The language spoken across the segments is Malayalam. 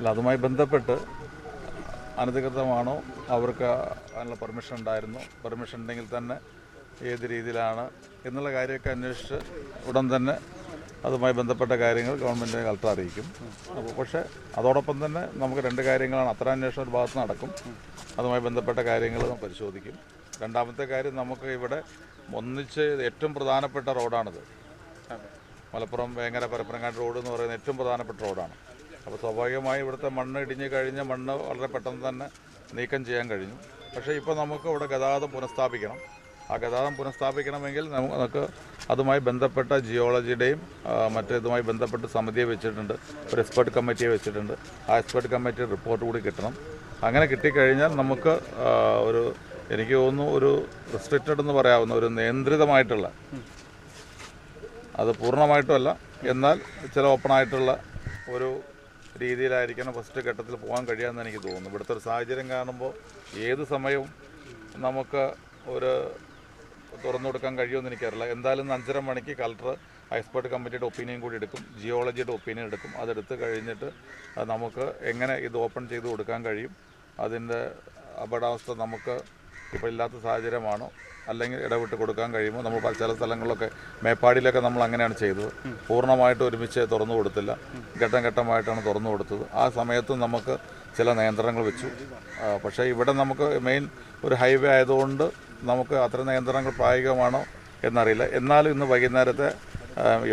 അല്ല, അതുമായി ബന്ധപ്പെട്ട് അനധികൃതമാണോ, അവർക്ക് അതിനുള്ള പെർമിഷൻ ഉണ്ടായിരുന്നോ, പെർമിഷൻ ഉണ്ടെങ്കിൽ തന്നെ ഏത് രീതിയിലാണ് എന്നുള്ള കാര്യമൊക്കെ അന്വേഷിച്ച് ഉടൻ തന്നെ അതുമായി ബന്ധപ്പെട്ട കാര്യങ്ങൾ ഗവൺമെൻറ് കളക്ടർ അറിയിക്കും. അപ്പോൾ പക്ഷേ അതോടൊപ്പം തന്നെ നമുക്ക് രണ്ട് കാര്യങ്ങളാണ്. അത്ര അന്വേഷണം ഒരു ഭാഗത്ത് നടക്കും, അതുമായി ബന്ധപ്പെട്ട കാര്യങ്ങൾ നാം പരിശോധിക്കും. രണ്ടാമത്തെ കാര്യം, നമുക്ക് ഇവിടെ ഒന്നിച്ച് ഏറ്റവും പ്രധാനപ്പെട്ട റോഡാണിത്. മലപ്പുറം വേങ്ങര പരപ്പനങ്ങാടി റോഡ് എന്ന് പറയുന്നത് ഏറ്റവും പ്രധാനപ്പെട്ട റോഡാണ്. അപ്പോൾ സ്വാഭാവികമായി ഇവിടുത്തെ മണ്ണ് ഇടിഞ്ഞ് കഴിഞ്ഞ മണ്ണ് വളരെ പെട്ടെന്ന് തന്നെ നീക്കം ചെയ്യാൻ കഴിഞ്ഞു. പക്ഷേ ഇപ്പോൾ നമുക്ക് ഇവിടെ ഗതാഗതം പുനഃസ്ഥാപിക്കണം. ആ ഗതാഗതം പുനഃസ്ഥാപിക്കണമെങ്കിൽ നമുക്ക് അതുമായി ബന്ധപ്പെട്ട ജിയോളജിയുടെയും മറ്റേതുമായി ബന്ധപ്പെട്ട് സമിതിയെ വെച്ചിട്ടുണ്ട്, ഒരു എക്സ്പെർട്ട് കമ്മിറ്റിയെ വെച്ചിട്ടുണ്ട്. ആ എക്സ്പെർട്ട് കമ്മിറ്റി റിപ്പോർട്ട് കൂടി കിട്ടണം. അങ്ങനെ കിട്ടിക്കഴിഞ്ഞാൽ നമുക്ക് എനിക്ക് തോന്നുന്നു ഒരു റെസ്ട്രിക്റ്റഡ് എന്ന് പറയാവുന്ന ഒരു നിയന്ത്രിതമായിട്ടുള്ള, അത് പൂർണ്ണമായിട്ടുമല്ല എന്നാൽ ചില ഓപ്പണായിട്ടുള്ള ഒരു രീതിയിലായിരിക്കണം ഫസ്റ്റ് ഘട്ടത്തിൽ പോകാൻ കഴിയാമെന്ന് എനിക്ക് തോന്നുന്നു. ഇവിടുത്തെ ഒരു സാഹചര്യം കാണുമ്പോൾ ഏത് സമയവും നമുക്ക് ഒരു തുറന്നു കൊടുക്കാൻ കഴിയുമെന്ന് എനിക്കറിയില്ല. എന്തായാലും 5:30 മണിക്ക് കളക്ടർ എക്സ്പെർട്ട് കമ്മിറ്റിയുടെ ഒപ്പീനിയൻ കൂടി എടുക്കും, ജിയോളജിയുടെ ഒപ്പീനിയൻ എടുക്കും. അതെടുത്ത് കഴിഞ്ഞിട്ട് നമുക്ക് എങ്ങനെ ഇത് ഓപ്പൺ ചെയ്ത് കൊടുക്കാൻ കഴിയും, അതിൻ്റെ അപകടാവസ്ഥ നമുക്ക് ഇപ്പോൾ ഇല്ലാത്ത സാഹചര്യമാണോ അല്ലെങ്കിൽ ഇടവിട്ട് കൊടുക്കാൻ കഴിയുമോ. നമ്മൾ ചില സ്ഥലങ്ങളിലൊക്കെ മേപ്പാടിയിലൊക്കെ നമ്മൾ അങ്ങനെയാണ് ചെയ്തത്. പൂർണ്ണമായിട്ട് ഒരുമിച്ച് തുറന്നു കൊടുത്തില്ല, ഘട്ടം ഘട്ടമായിട്ടാണ് തുറന്നു കൊടുത്തത്. ആ സമയത്ത് നമുക്ക് ചില നിയന്ത്രണങ്ങൾ വെച്ചു. പക്ഷേ ഇവിടെ നമുക്ക് മെയിൻ ഒരു ഹൈവേ ആയതുകൊണ്ട് നമുക്ക് അത്ര നിയന്ത്രണങ്ങൾ പ്രായോഗികമാണോ എന്നറിയില്ല. എന്നാലും ഇന്ന് വൈകുന്നേരത്തെ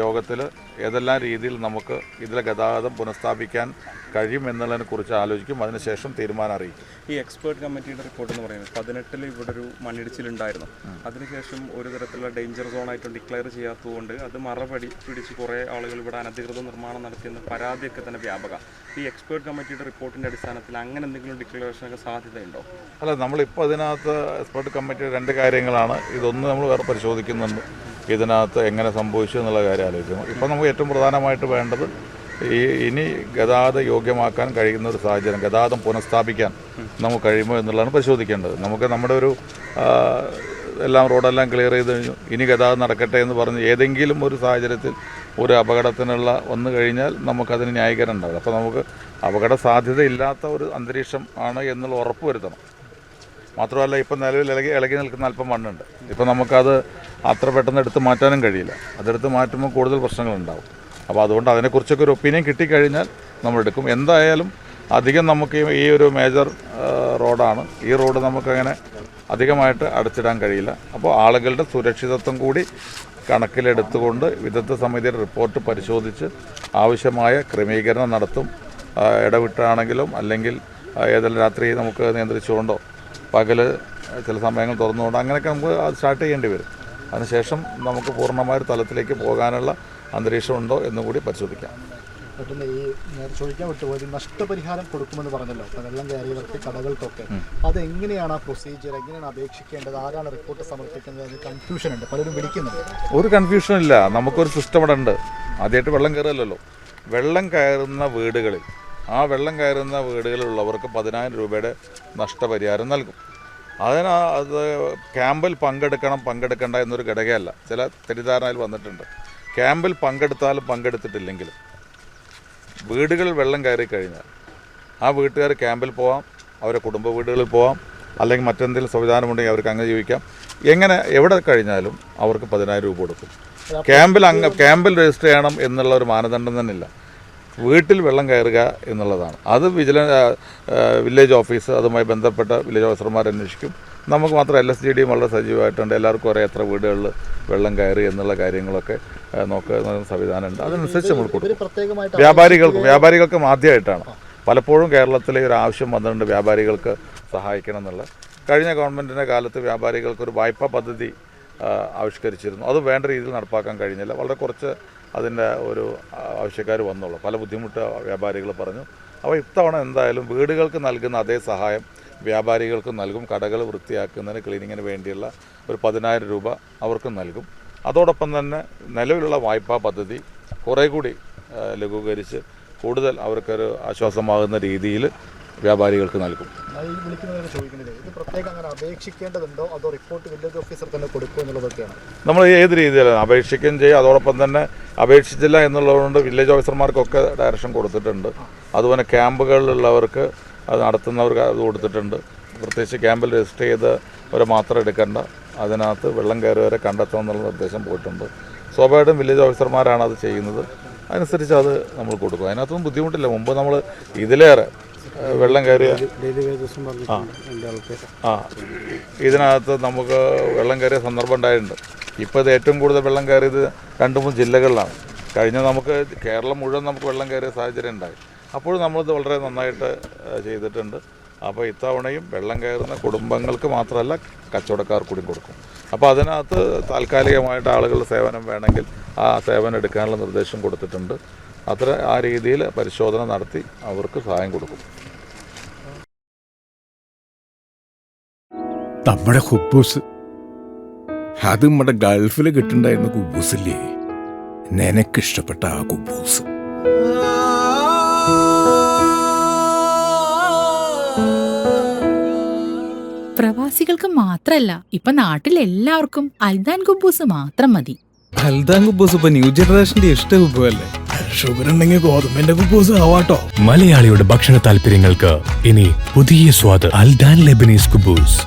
യോഗത്തിൽ ഏതെല്ലാം രീതിയിൽ നമുക്ക് ഇതിലെ ഗതാഗതം പുനഃസ്ഥാപിക്കാൻ കഴിയും എന്നുള്ളതിനെക്കുറിച്ച് ആലോചിക്കും. അതിനുശേഷം തീരുമാനം അറിയിക്കും. ഈ എക്സ്പേർട്ട് കമ്മിറ്റിയുടെ റിപ്പോർട്ട് എന്ന് പറയുന്നത് 18-ൽ ഇവിടെ ഒരു മണ്ണിടിച്ചിലുണ്ടായിരുന്നു. അതിനുശേഷം ഒരു തരത്തിലുള്ള ഡേഞ്ചർ സോണായിട്ട് ഡിക്ലെയർ ചെയ്യാത്തതുകൊണ്ട് അത് പിടിച്ച് കുറേ ആളുകൾ ഇവിടെ അനധികൃത നിർമ്മാണം നടത്തിയെന്ന പരാതിയൊക്കെ തന്നെ വ്യാപക. ഈ എക്സ്പേർട്ട് കമ്മിറ്റിയുടെ റിപ്പോർട്ടിൻ്റെ അടിസ്ഥാനത്തിൽ അങ്ങനെ എന്തെങ്കിലും ഡിക്ലറേഷനൊക്കെ സാധ്യതയുണ്ടോ? അല്ല, നമ്മളിപ്പോൾ അതിനകത്ത് എക്സ്പേർട്ട് കമ്മിറ്റിയുടെ രണ്ട് കാര്യങ്ങളാണ്. ഇതൊന്ന് നമ്മൾ വേറെ പരിശോധിക്കുന്നുണ്ട്, ഇതിനകത്ത് എങ്ങനെ സംഭവിച്ചു എന്നുള്ള കാര്യം ആലോചിക്കുന്നു. ഇപ്പോൾ നമുക്ക് ഏറ്റവും പ്രധാനമായിട്ട് വേണ്ടത് ഇനി ഗതാഗത യോഗ്യമാക്കാൻ കഴിയുന്ന ഒരു സാഹചര്യം, ഗതാഗതം പുനഃസ്ഥാപിക്കാൻ നമുക്ക് കഴിയുമോ എന്നുള്ളതാണ് പരിശോധിക്കേണ്ടത്. നമുക്ക് നമ്മുടെ ഒരു എല്ലാം റോഡെല്ലാം ക്ലിയർ ചെയ്ത് കഴിഞ്ഞു, ഇനി ഗതാഗതം നടക്കട്ടെ എന്ന് പറഞ്ഞ് ഏതെങ്കിലും ഒരു സാഹചര്യത്തിൽ ഒരു അപകടത്തിനുള്ള വന്നു കഴിഞ്ഞാൽ നമുക്കതിന് ന്യായീകരണം ഉണ്ടാവില്ല. അപ്പോൾ നമുക്ക് അപകട സാധ്യതയില്ലാത്ത ഒരു അന്തരീക്ഷം ആണ് എന്നുള്ള ഉറപ്പ് വരുത്തണം. മാത്രമല്ല, ഇപ്പം നിലവിൽ ഇളകി നിൽക്കുന്ന അല്പം മണ്ണുണ്ട്. ഇപ്പം നമുക്കത് അത്ര പെട്ടെന്ന് എടുത്ത് മാറ്റാനും കഴിയില്ല. അതെടുത്ത് മാറ്റുമ്പോൾ കൂടുതൽ പ്രശ്നങ്ങളുണ്ടാവും. അപ്പോൾ അതുകൊണ്ട് അതിനെക്കുറിച്ചൊക്കെ ഒരു ഒപ്പീനിയൻ കിട്ടിക്കഴിഞ്ഞാൽ നമ്മളെടുക്കും. എന്തായാലും അധികം നമുക്ക് ഈ ഒരു മേജർ റോഡാണ്, ഈ റോഡ് നമുക്കങ്ങനെ അധികമായിട്ട് അടച്ചിടാൻ കഴിയില്ല. അപ്പോൾ ആളുകളുടെ സുരക്ഷിതത്വം കൂടി കണക്കിലെടുത്തുകൊണ്ട് വിദഗ്ധ സമിതിയുടെ റിപ്പോർട്ട് പരിശോധിച്ച് ആവശ്യമായ ക്രമീകരണം നടത്തും. ഇടവിട്ടാണെങ്കിലും അല്ലെങ്കിൽ ഏതെങ്കിലും രാത്രി നമുക്ക് നിയന്ത്രിച്ചുകൊണ്ടോ പകൽ ചില സമയങ്ങൾ തുറന്നുകൊണ്ട് അങ്ങനെയൊക്കെ നമുക്ക് അത് സ്റ്റാർട്ട് ചെയ്യേണ്ടി വരും. അതിനുശേഷം നമുക്ക് പൂർണ്ണമായ തലത്തിലേക്ക് പോകാനുള്ള അന്തരീക്ഷം ഉണ്ടോ എന്നും കൂടി പരിശോധിക്കാം. പെട്ടെന്ന് ഈ ചോദിക്കാൻ വിട്ടുപോയത് നഷ്ടപരിഹാരം കൊടുക്കുമെന്ന് പറഞ്ഞല്ലോ വെള്ളം കയറിയവർക്ക്, കടകൾക്കൊക്കെ. അതെങ്ങനെയാണ് ആ പ്രൊസീജിയർ, എങ്ങനെയാണ് അപേക്ഷിക്കേണ്ടത്, ആരാണ് റിപ്പോർട്ട് സമർപ്പിക്കുന്നത്? കൺഫ്യൂഷൻ ഉണ്ട്, പലരും വിളിക്കുന്നുണ്ട്. ഒരു കൺഫ്യൂഷൻ ഇല്ല, നമുക്കൊരു സിസ്റ്റം ഇവിടെ ഉണ്ട്. ആദ്യമായിട്ട് വെള്ളം കയറില്ലല്ലോ. വെള്ളം കയറുന്ന വീടുകളിൽ, ആ വെള്ളം കയറുന്ന വീടുകളിലുള്ളവർക്ക് 10,000 രൂപയുടെ നഷ്ടപരിഹാരം നൽകും. അത് ക്യാമ്പിൽ പങ്കെടുക്കണ്ട എന്നൊരു ഘടകമല്ല. ചില തെറ്റിദ്ധാരണയിൽ വന്നിട്ടുണ്ട്. ക്യാമ്പിൽ പങ്കെടുത്താലും പങ്കെടുത്തിട്ടില്ലെങ്കിലും വീടുകളിൽ വെള്ളം കയറി കഴിഞ്ഞാൽ ആ വീട്ടുകാർ ക്യാമ്പിൽ പോവാം, അവരെ കുടുംബ വീടുകളിൽ പോവാം, അല്ലെങ്കിൽ മറ്റെന്തെങ്കിലും സംവിധാനമുണ്ടെങ്കിൽ അവർക്ക് അങ്ങനെ ജീവിക്കാം. എവിടെ കഴിഞ്ഞാലും അവർക്ക് 10,000 രൂപ കൊടുക്കും. ക്യാമ്പിൽ രജിസ്റ്റർ ചെയ്യണം എന്നുള്ള ഒരു മാനദണ്ഡം തന്നെ ഇല്ല. വീട്ടിൽ വെള്ളം കയറുക എന്നുള്ളതാണ്. അത് വില്ലേജ് ഓഫീസ്, അതുമായി ബന്ധപ്പെട്ട വില്ലേജ് ഓഫീസർമാർ അന്വേഷിക്കും. നമുക്ക് മാത്രം LSGDയും വളരെ സജീവമായിട്ടുണ്ട്. എല്ലാവർക്കും അറിയാം എത്ര വീടുകളിൽ വെള്ളം കയറി എന്നുള്ള കാര്യങ്ങളൊക്കെ നോക്കുന്ന സംവിധാനമുണ്ട്. അതനുസരിച്ച് നമ്മൾ കൊടുക്കും. വ്യാപാരികൾക്കും ആദ്യമായിട്ടാണ്. പലപ്പോഴും കേരളത്തിലെ ഒരു ആവശ്യം വന്നിട്ടുണ്ട് വ്യാപാരികൾക്ക് സഹായിക്കണം എന്നുള്ള. കഴിഞ്ഞ ഗവൺമെൻറ്റിൻ്റെ കാലത്ത് വ്യാപാരികൾക്കൊരു വായ്പാ പദ്ധതി ആവിഷ്കരിച്ചിരുന്നു. അത് വേണ്ട രീതിയിൽ നടപ്പാക്കാൻ കഴിഞ്ഞില്ല. വളരെ കുറച്ച് അതിൻ്റെ ഒരു ആവശ്യക്കാർ വന്നുള്ളൂ. പല ബുദ്ധിമുട്ട് വ്യാപാരികൾ പറഞ്ഞു. അപ്പോൾ ഇത്തവണ എന്തായാലും വീടുകൾക്ക് നൽകുന്ന അതേ സഹായം വ്യാപാരികൾക്കും നൽകും. കടകൾ വൃത്തിയാക്കുന്നതിന്, ക്ലീനിങ്ങിന് വേണ്ടിയുള്ള ഒരു 10,000 രൂപ അവർക്കും നൽകും. അതോടൊപ്പം തന്നെ നിലവിലുള്ള വായ്പാ പദ്ധതി കുറേ കൂടി ലഘൂകരിച്ച് കൂടുതൽ അവർക്കൊരു ആശ്വാസമാകുന്ന രീതിയിൽ വ്യാപാരികൾക്ക് നൽകും. അപേക്ഷിക്കേണ്ടതുണ്ടോ അതോ റിപ്പോർട്ട് വില്ലേജ് ഓഫീസർ തന്നെ കൊടുക്കുമോ എന്നുള്ളതൊക്കെയാണ്. നമ്മൾ ഏത് രീതിയിലാണ് അപേക്ഷിക്കുകയും ചെയ്യും. അതോടൊപ്പം തന്നെ അപേക്ഷിച്ചില്ല എന്നുള്ളതുകൊണ്ട് വില്ലേജ് ഓഫീസർമാർക്കൊക്കെ ഡയറക്ഷൻ കൊടുത്തിട്ടുണ്ട്. അതുപോലെ ക്യാമ്പുകളിലുള്ളവർക്ക് അത് നടത്തുന്നവർക്ക് അത് കൊടുത്തിട്ടുണ്ട്. പ്രത്യേകിച്ച് ക്യാമ്പിൽ രജിസ്റ്റർ ചെയ്തവരെ മാത്രം എടുക്കേണ്ട, അതിനകത്ത് വെള്ളം കയറിയവരെ കണ്ടെത്തണമെന്നുള്ള നിർദ്ദേശം പോയിട്ടുണ്ട്. സ്വാഭാവികമായിട്ടും വില്ലേജ് ഓഫീസർമാരാണ് അത് ചെയ്യുന്നത്. അതനുസരിച്ച് അത് നമ്മൾ കൊടുക്കും. അതിനകത്തൊന്നും ബുദ്ധിമുട്ടില്ല. മുമ്പ് നമ്മൾ ഇതിലേറെ വെള്ളം കയറിയ ഇതിനകത്ത് നമുക്ക് വെള്ളം കയറിയ സന്ദർഭം ഉണ്ടായിട്ടുണ്ട്. ഇപ്പോൾ ഇത് ഏറ്റവും കൂടുതൽ വെള്ളം കയറിയത് 2-3 ജില്ലകളിലാണ്. കഴിഞ്ഞ നമുക്ക് കേരളം മുഴുവൻ നമുക്ക് വെള്ളം കയറിയ സാഹചര്യം ഉണ്ടായി. അപ്പോൾ നമ്മളിത് വളരെ നന്നായിട്ട് ചെയ്തിട്ടുണ്ട്. അപ്പോൾ ഇത്തവണയും വെള്ളം കയറുന്ന കുടുംബങ്ങൾക്ക് മാത്രമല്ല കച്ചവടക്കാർ കൂടി കൊടുക്കും. അപ്പോൾ അതിനകത്ത് താൽക്കാലികമായിട്ട് ആളുകളുടെ സേവനം വേണമെങ്കിൽ ആ സേവനം എടുക്കാനുള്ള നിർദ്ദേശം കൊടുത്തിട്ടുണ്ട്. ആ രീതിയിൽ പരിശോധന നടത്തി അവർക്ക് സഹായം കൊടുക്കും. നമ്മുടെ കുബൂസ് അത് നമ്മുടെ ഗൾഫിൽ കിട്ടുണ്ടായിരുന്ന കുബൂസില്ലേ, നിനക്കിഷ്ടപ്പെട്ട ആ കുബൂസ്. പ്രവാസികൾക്ക് മാത്രല്ല, ഇപ്പൊ നാട്ടിലെല്ലാവർക്കും അൽദാൻ കുബൂസ് മാത്രം മതി. അൽദാൻ കുബൂസ് ഇപ്പൊ ന്യൂ ജനറേഷന്റെ ഇഷ്ട കുബുവല്ലേ. ഷുഗർ ഉണ്ടെങ്കിൽ ഗോതമ്പിന്റെ കുബൂസ് ആവാട്ടോ. മലയാളിയുടെ ഭക്ഷണ താല്പര്യങ്ങൾക്ക് ഇനി പുതിയ സ്വാദ്. അൽദാൻ ലെബനീസ് കുബൂസ്.